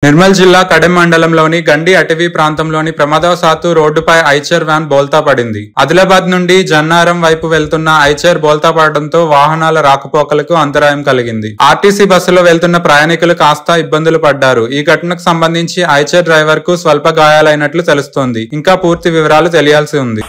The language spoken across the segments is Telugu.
నిర్మల్ జిల్లా కడెం మండలంలోని గండి అటవీ ప్రాంతంలోని ప్రమాదవశాత్తు రోడ్డుపై ఐచర్ వ్యాన్ బోల్తా పడింది. ఆదిలాబాద్ నుండి జన్నారం వైపు వెళ్తున్న ఐచర్ బోల్తా పడడంతో వాహనాల రాకపోకలకు అంతరాయం కలిగింది. ఆర్టీసీ బస్సులో వెళ్తున్న ప్రయాణికులు కాస్త ఇబ్బందులు పడ్డారు. ఈ ఘటనకు సంబంధించి ఐచర్ డ్రైవర్ కు స్వల్ప గాయాలైనట్లు తెలుస్తోంది. ఇంకా పూర్తి వివరాలు తెలియాల్సి ఉంది.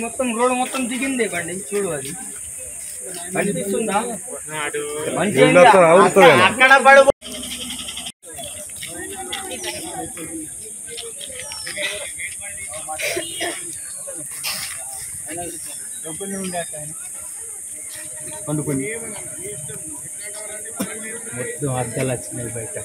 మొత్తం రోడ్ మొత్తం దిగిందే బండి చూడు అది కనిపిస్తుందా అక్కడ పడు వండుకొని మొత్తం అద్దాలు వచ్చినాయి బయట.